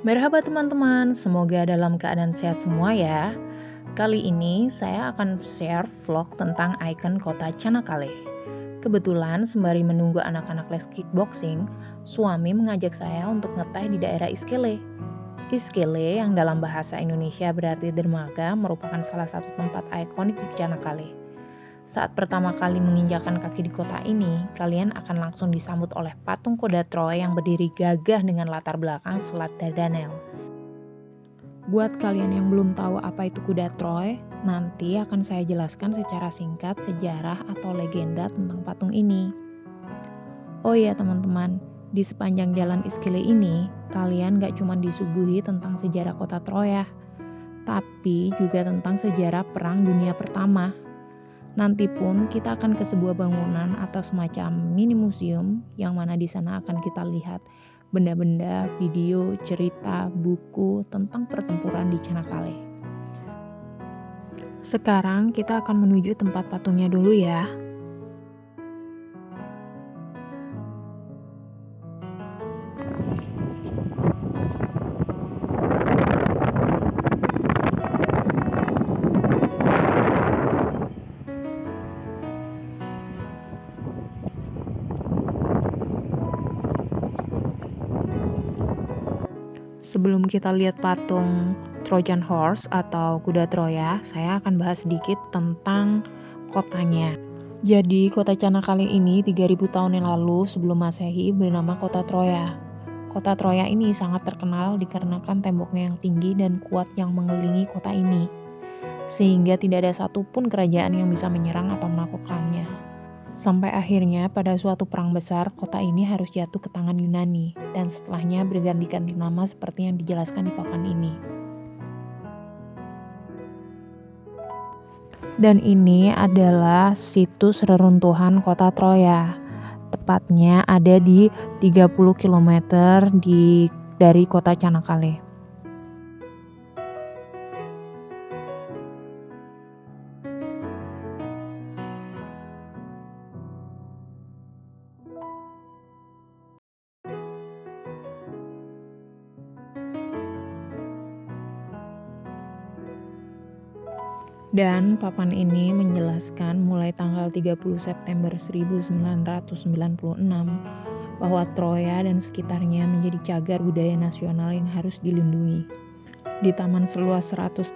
Merhaba teman-teman, semoga dalam keadaan sehat semua ya. Kali ini saya akan share vlog tentang ikon kota Çanakkale. Kebetulan sembari menunggu anak-anak les kickboxing, suami mengajak saya untuk ngeteh di daerah Iskele. Iskele yang dalam bahasa Indonesia berarti dermaga merupakan salah satu tempat ikonik di Çanakkale. Saat pertama kali menginjakan kaki di kota ini, kalian akan langsung disambut oleh patung kuda Troy yang berdiri gagah dengan latar belakang Selat Dardanel. Buat kalian yang belum tahu apa itu kuda Troy, nanti akan saya jelaskan secara singkat sejarah atau legenda tentang patung ini. Oh iya teman-teman, di sepanjang jalan Iskele ini, kalian gak cuma disuguhi tentang sejarah kota Troya, tapi juga tentang sejarah Perang Dunia Pertama. Nanti pun kita akan ke sebuah bangunan atau semacam mini museum yang mana di sana akan kita lihat benda-benda, video, cerita, buku tentang pertempuran di Çanakkale. Sekarang kita akan menuju tempat patungnya dulu ya. Sebelum kita lihat patung Trojan Horse atau kuda Troya, saya akan bahas sedikit tentang kotanya. Jadi kota Çanakkale ini 3000 tahun yang lalu sebelum Masehi bernama kota Troya. Kota Troya ini sangat terkenal dikarenakan temboknya yang tinggi dan kuat yang mengelilingi kota ini. Sehingga tidak ada satupun kerajaan yang bisa menyerang atau menaklukkannya. Sampai akhirnya pada suatu perang besar, kota ini harus jatuh ke tangan Yunani, dan setelahnya berganti-ganti nama seperti yang dijelaskan di papan ini. Dan ini adalah situs reruntuhan kota Troya. Tepatnya ada di 30 km dari kota Çanakkale. Dan papan ini menjelaskan mulai tanggal 30 September 1996 bahwa Troya dan sekitarnya menjadi cagar budaya nasional yang harus dilindungi. Di taman seluas 136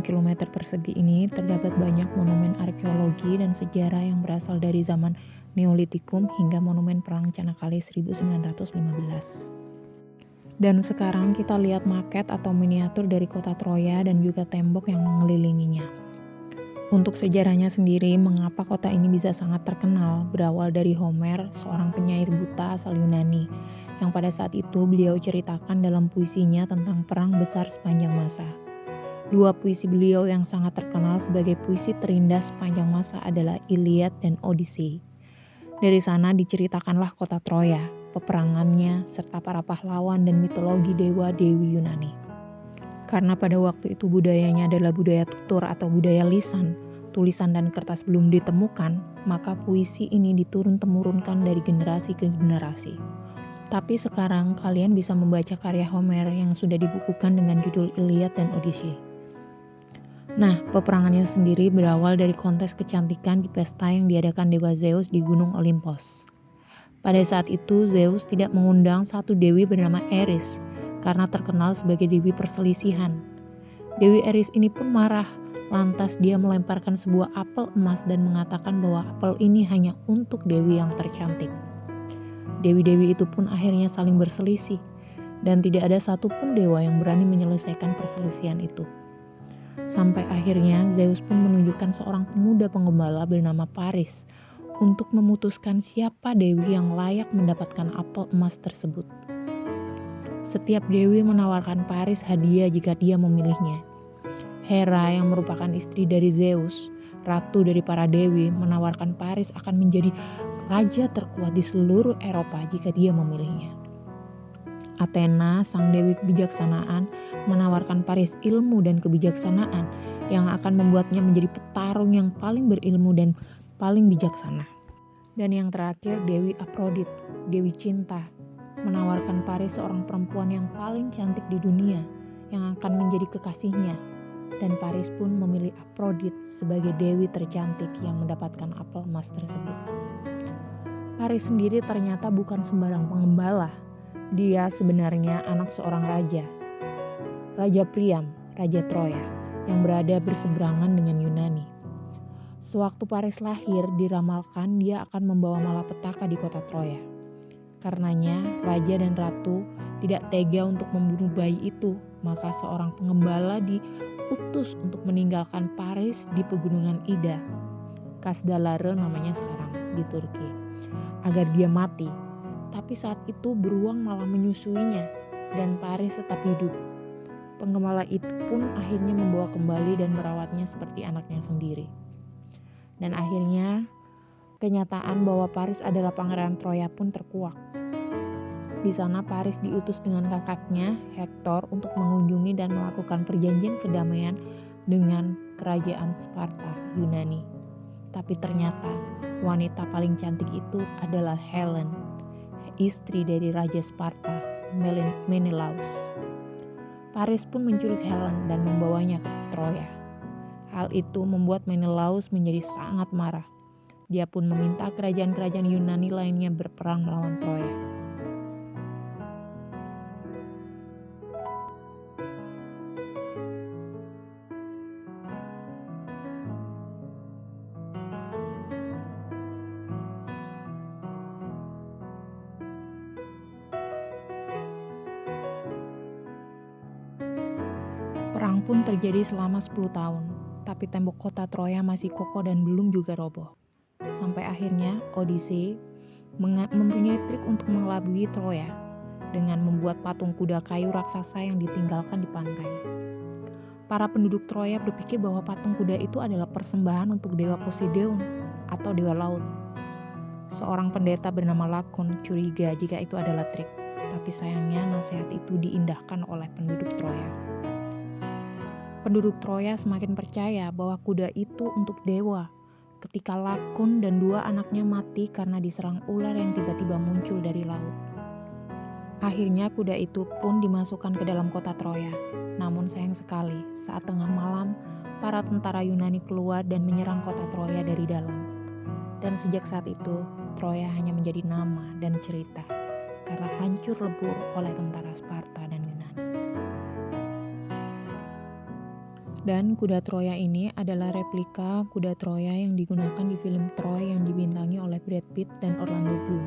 km persegi ini terdapat banyak monumen arkeologi dan sejarah yang berasal dari zaman Neolitikum hingga monumen Perang Çanakkale 1915. Dan sekarang kita lihat maket atau miniatur dari kota Troya dan juga tembok yang mengelilinginya. Untuk sejarahnya sendiri, mengapa kota ini bisa sangat terkenal berawal dari Homer, seorang penyair buta asal Yunani, yang pada saat itu beliau ceritakan dalam puisinya tentang perang besar sepanjang masa. Dua puisi beliau yang sangat terkenal sebagai puisi terindah sepanjang masa adalah Iliad dan Odyssey. Dari sana diceritakanlah kota Troya, peperangannya, serta para pahlawan dan mitologi dewa-dewi Yunani. Karena pada waktu itu budayanya adalah budaya tutur atau budaya lisan, tulisan dan kertas belum ditemukan, maka puisi ini diturun-temurunkan dari generasi ke generasi. Tapi sekarang kalian bisa membaca karya Homer yang sudah dibukukan dengan judul Iliad dan Odyssey. Nah, peperangannya sendiri berawal dari kontes kecantikan di pesta yang diadakan Dewa Zeus di Gunung Olympus. Pada saat itu, Zeus tidak mengundang satu dewi bernama Eris karena terkenal sebagai dewi perselisihan. Dewi Eris ini pun marah, lantas dia melemparkan sebuah apel emas dan mengatakan bahwa apel ini hanya untuk dewi yang tercantik. Dewi-dewi itu pun akhirnya saling berselisih, dan tidak ada satupun dewa yang berani menyelesaikan perselisihan itu. Sampai akhirnya Zeus pun menunjukkan seorang pemuda penggembala bernama Paris untuk memutuskan siapa dewi yang layak mendapatkan apel emas tersebut. Setiap dewi menawarkan Paris hadiah jika dia memilihnya. Hera yang merupakan istri dari Zeus, ratu dari para dewi, menawarkan Paris akan menjadi raja terkuat di seluruh Eropa jika dia memilihnya. Athena, sang dewi kebijaksanaan, menawarkan Paris ilmu dan kebijaksanaan yang akan membuatnya menjadi petarung yang paling berilmu dan paling bijaksana. Dan yang terakhir Dewi Aphrodite, Dewi Cinta. menawarkan Paris seorang perempuan yang paling cantik di dunia yang akan menjadi kekasihnya. Dan Paris pun memilih Aphrodite sebagai dewi tercantik yang mendapatkan apel emas tersebut. Paris sendiri ternyata bukan sembarang pengembala. Dia sebenarnya anak seorang raja, Raja Priam, Raja Troya, yang berada berseberangan dengan Yunani. Sewaktu Paris lahir, diramalkan dia akan membawa malapetaka di kota Troya. Karenanya, raja dan ratu tidak tega untuk membunuh bayi itu, maka seorang pengembala diutus untuk meninggalkan Paris di pegunungan Ida, Kasdalare namanya sekarang, di Turki, agar dia mati. Tapi saat itu beruang malah menyusuinya dan Paris tetap hidup. Penggembala itu pun akhirnya membawa kembali dan merawatnya seperti anaknya sendiri. Dan akhirnya kenyataan bahwa Paris adalah pangeran Troya pun terkuak. Di sana Paris diutus dengan kakaknya Hektor untuk mengunjungi dan melakukan perjanjian kedamaian dengan kerajaan Sparta, Yunani. Tapi ternyata wanita paling cantik itu adalah Helen, istri dari Raja Sparta, Menelaus. Paris pun menculik Helen dan membawanya ke Troya. Hal itu membuat Menelaus menjadi sangat marah. Dia pun meminta kerajaan-kerajaan Yunani lainnya berperang melawan Troya. Perang pun terjadi selama 10 tahun, tapi tembok kota Troya masih kokoh dan belum juga roboh. Sampai akhirnya Odyssey mempunyai trik untuk mengelabui Troya dengan membuat patung kuda kayu raksasa yang ditinggalkan di pantai. Para penduduk Troya berpikir bahwa patung kuda itu adalah persembahan untuk dewa Poseidon atau dewa laut. Seorang pendeta bernama Lakon curiga jika itu adalah trik, tapi sayangnya nasihat itu diindahkan oleh penduduk Troya. Penduduk Troya semakin percaya bahwa kuda itu untuk dewa ketika Lakon dan 2 anaknya mati karena diserang ular yang tiba-tiba muncul dari laut. Akhirnya kuda itu pun dimasukkan ke dalam kota Troya. Namun sayang sekali, saat tengah malam, para tentara Yunani keluar dan menyerang kota Troya dari dalam. Dan sejak saat itu, Troya hanya menjadi nama dan cerita karena hancur lebur oleh tentara Sparta dan Yunani. Dan kuda Troya ini adalah replika kuda Troya yang digunakan di film Troy yang dibintangi oleh Brad Pitt dan Orlando Bloom.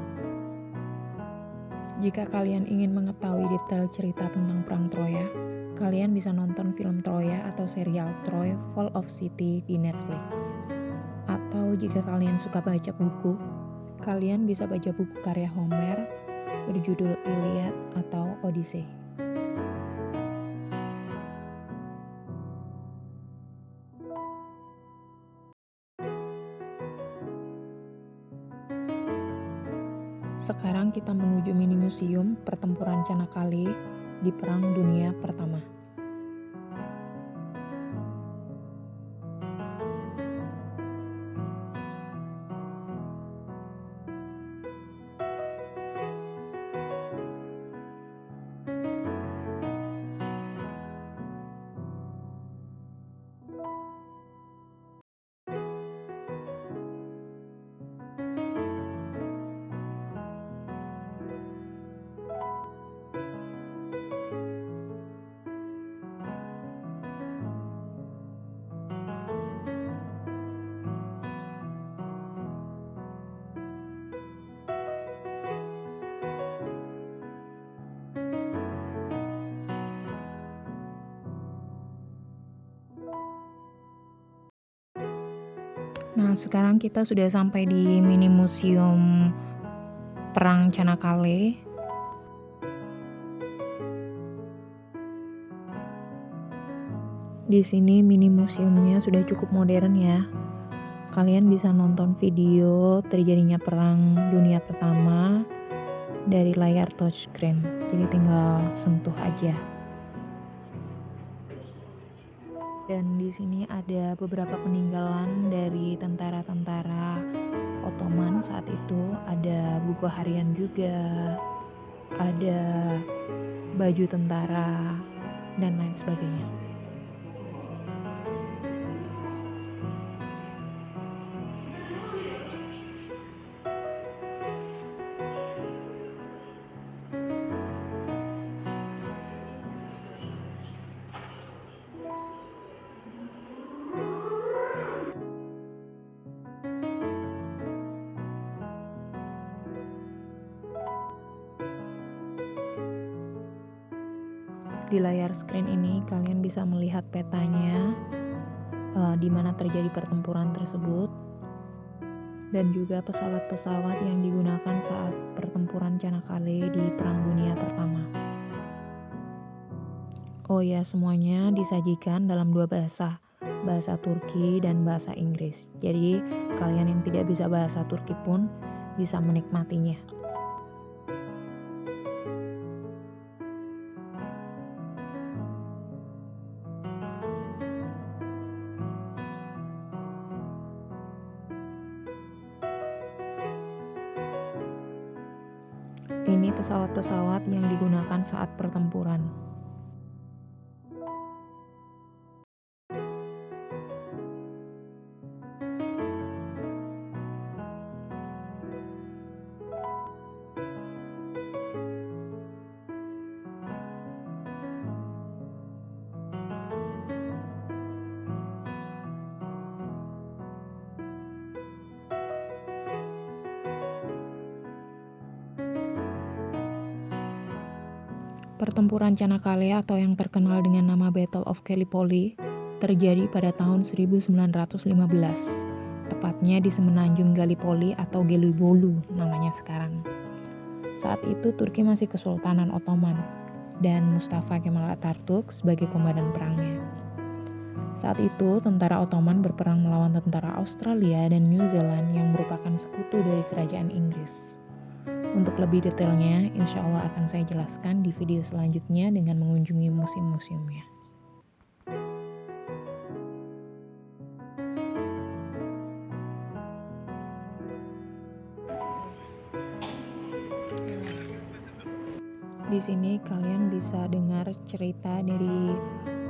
Jika kalian ingin mengetahui detail cerita tentang perang Troya, kalian bisa nonton film Troya atau serial Troy Fall of City di Netflix. Atau jika kalian suka baca buku, kalian bisa baca buku karya Homer berjudul Iliad atau Odyssey. Sekarang kita menuju mini museum pertempuran Çanakkale di Perang Dunia Pertama. Nah, sekarang kita sudah sampai di mini museum Perang Çanakkale. Di sini mini museumnya sudah cukup modern ya. Kalian bisa nonton video terjadinya Perang Dunia Pertama dari layar touchscreen. Jadi tinggal sentuh aja. Dan di sini ada beberapa peninggalan dari tentara-tentara Ottoman saat itu. Ada buku harian juga, ada baju tentara, dan lain sebagainya. Di layar screen ini kalian bisa melihat petanya, di mana terjadi pertempuran tersebut, dan juga pesawat-pesawat yang digunakan saat pertempuran Çanakkale di Perang Dunia Pertama. Oh ya, semuanya disajikan dalam 2 bahasa, bahasa Turki dan bahasa Inggris. Jadi kalian yang tidak bisa bahasa Turki pun bisa menikmatinya. Ini pesawat-pesawat yang digunakan saat pertempuran. Pertempuran Çanakkale atau yang terkenal dengan nama Battle of Gallipoli terjadi pada tahun 1915, tepatnya di semenanjung Gallipoli atau Gelibolu namanya sekarang. Saat itu Turki masih Kesultanan Ottoman dan Mustafa Kemal Atatürk sebagai komandan perangnya. Saat itu tentara Ottoman berperang melawan tentara Australia dan New Zealand yang merupakan sekutu dari kerajaan Inggris. Untuk lebih detailnya, insya Allah akan saya jelaskan di video selanjutnya dengan mengunjungi museum-museumnya. Di sini kalian bisa dengar cerita dari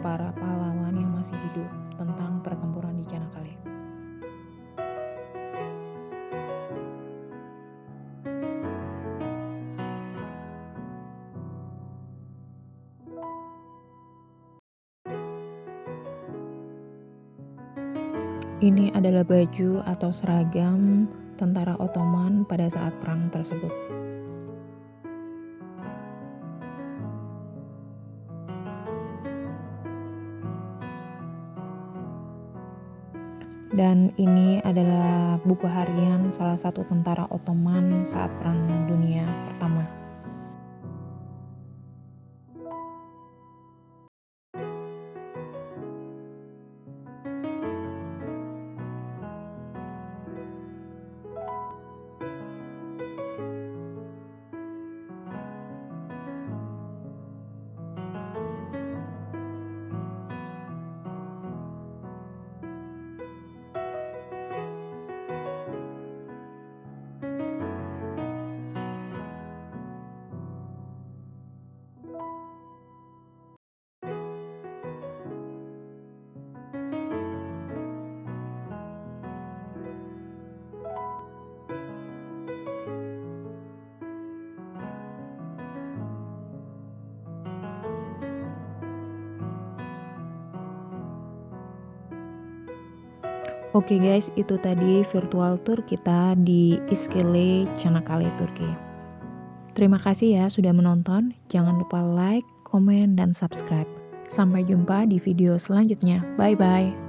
para pahlawan yang masih hidup tentang pertempuran di Çanakkale. Ini adalah baju atau seragam tentara Ottoman pada saat perang tersebut. Dan ini adalah buku harian salah satu tentara Ottoman saat Perang Dunia Pertama. Oke guys, itu tadi virtual tour kita di İskele, Çanakkale, Turki. Terima kasih ya sudah menonton. Jangan lupa like, komen, dan subscribe. Sampai jumpa di video selanjutnya. Bye-bye.